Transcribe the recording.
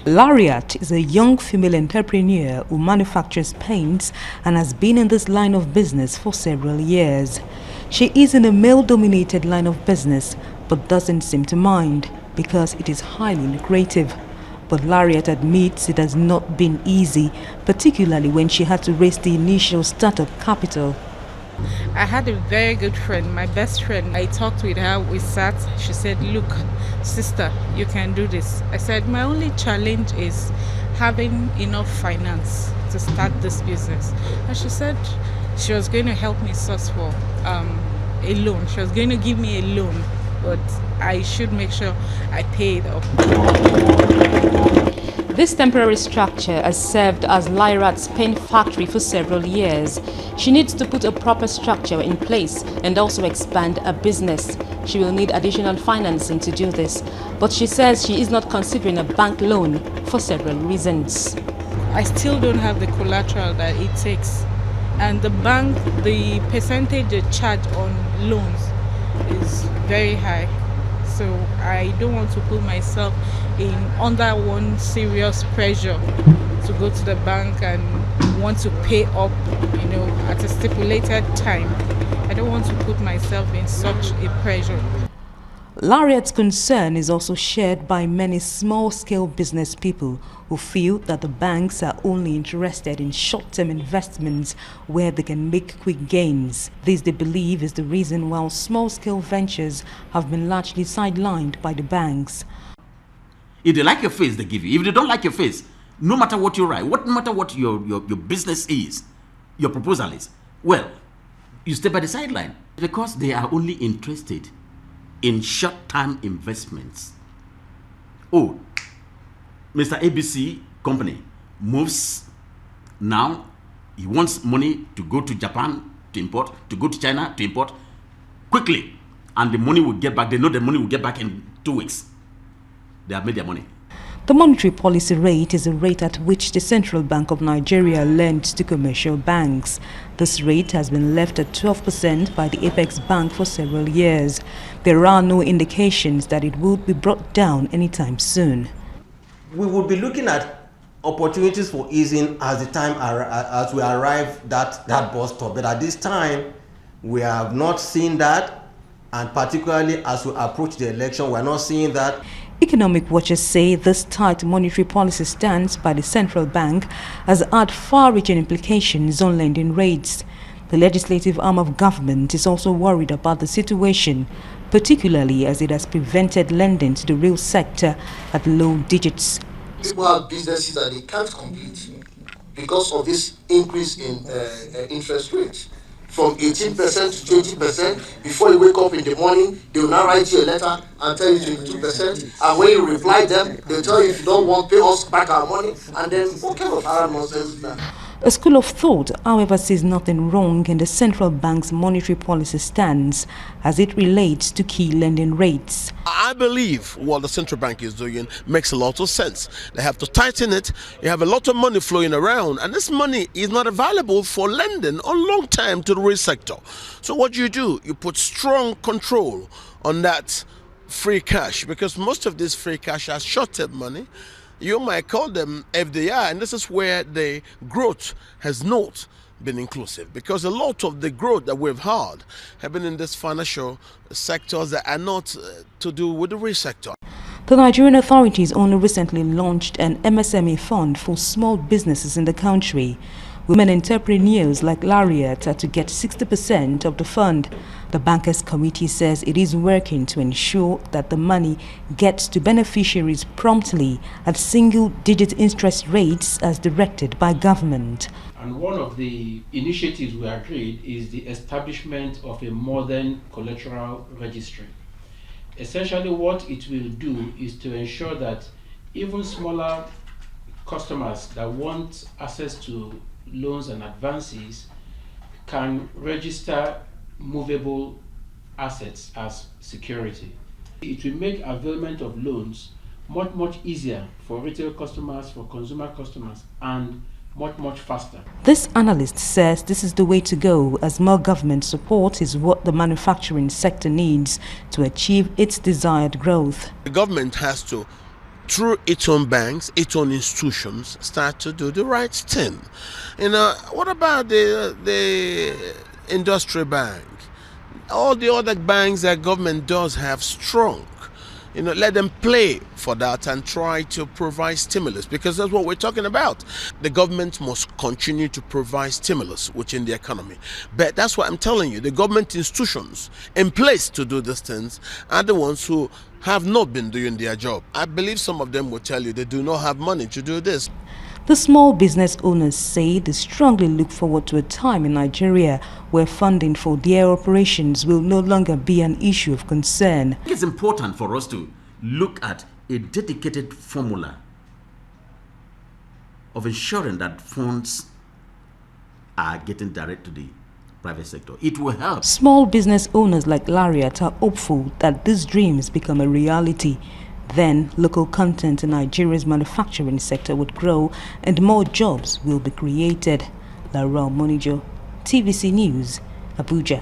Lariat is a young female entrepreneur who manufactures paints and has been in this line of business for several years. She is in a male-dominated line of business but doesn't seem to mind because it is highly lucrative. But Lariat admits it has not been easy, particularly when she had to raise the initial startup capital. I had a very good friend, my best friend. I talked with her, we sat. She said, "Look, sister, you can do this." I said, "My only challenge is having enough finance to start this business." And she said she was going to help me source for a loan. She was going to give me a loan, but I should make sure I pay it up. This temporary structure has served as Lariat's paint factory for several years. She needs to put a proper structure in place and also expand her business. She will need additional financing to do this, but she says she is not considering a bank loan for several reasons. I still don't have the collateral that it takes, and the bank, the percentage they charge on loans is very high. So I don't want to put myself in under one serious pressure to go to the bank and want to pay up, at a stipulated time. I don't want to put myself in such a pressure. Lariat's concern is also shared by many small-scale business people who feel that the banks are only interested in short-term investments where they can make quick gains. This, they believe, is the reason why small-scale ventures have been largely sidelined by the banks. If they like your face, they give you. If they don't like your face, no matter what you write, no matter what your business is, your proposal is, well, you stay by the sideline because they are only interested in short-term investments. Oh, Mr. ABC company moves now. He wants money to go to Japan to import, to go to China to import quickly, and the money will get back. They know the money will get back in 2 weeks. They have made their money. The monetary policy rate is a rate at which the Central Bank of Nigeria lends to commercial banks. This rate has been left at 12% by the Apex Bank for several years. There are no indications that it would be brought down anytime soon. We would be looking at opportunities for easing as we arrive at that bus stop. But at this time, we have not seen that, and particularly as we approach the election, we are not seeing that. Economic watchers say this tight monetary policy stance by the central bank has had far-reaching implications on lending rates. The legislative arm of government is also worried about the situation, particularly as it has prevented lending to the real sector at low digits. People have businesses that they can't complete because of this increase in interest rates. From 18% to 20%, before you wake up in the morning, they will now write you a letter and tell you 22%. And when you reply them, they'll tell you if you don't want, pay us back our money. And then what kind of hard nonsense is that? A school of thought, however, sees nothing wrong in the central bank's monetary policy stance as it relates to key lending rates. I believe what the central bank is doing makes a lot of sense. They have to tighten it. You have a lot of money flowing around, and this money is not available for lending on long time to the real sector. So what you do, you put strong control on that free cash, because most of this free cash are short-term money. You might call them FDI, and this is where the growth has not been inclusive, because a lot of the growth that we've had have been in this financial sectors that are not to do with the real sector. The Nigerian authorities only recently launched an MSME fund for small businesses in the country. Women entrepreneurs like Lariat are to get 60% of the fund. The Bankers Committee says it is working to ensure that the money gets to beneficiaries promptly at single-digit interest rates as directed by government. And one of the initiatives we agreed is the establishment of a modern collateral registry. Essentially what it will do is to ensure that even smaller customers that want access to loans and advances can register movable assets as security. It will make availment of loans much easier for retail customers, for consumer customers, and much faster. This analyst says this is the way to go, as more government support is what the manufacturing sector needs to achieve its desired growth. The government has to through its own banks, its own institutions, start to do the right thing. What about the industry bank? All the other banks that government does have strong. Let them play for that and try to provide stimulus, because that's what we're talking about. The government must continue to provide stimulus within the economy. But that's what I'm telling you. The government institutions in place to do these things are the ones who have not been doing their job. I believe some of them will tell you they do not have money to do this. The small business owners say they strongly look forward to a time in Nigeria where funding for their operations will no longer be an issue of concern. It's important for us to look at a dedicated formula of ensuring that funds are getting direct to the private sector. It will help. Small business owners like Lariat are hopeful that these dreams become a reality. Then, local content in Nigeria's manufacturing sector would grow and more jobs will be created. Laurel Monijo, TVC News, Abuja.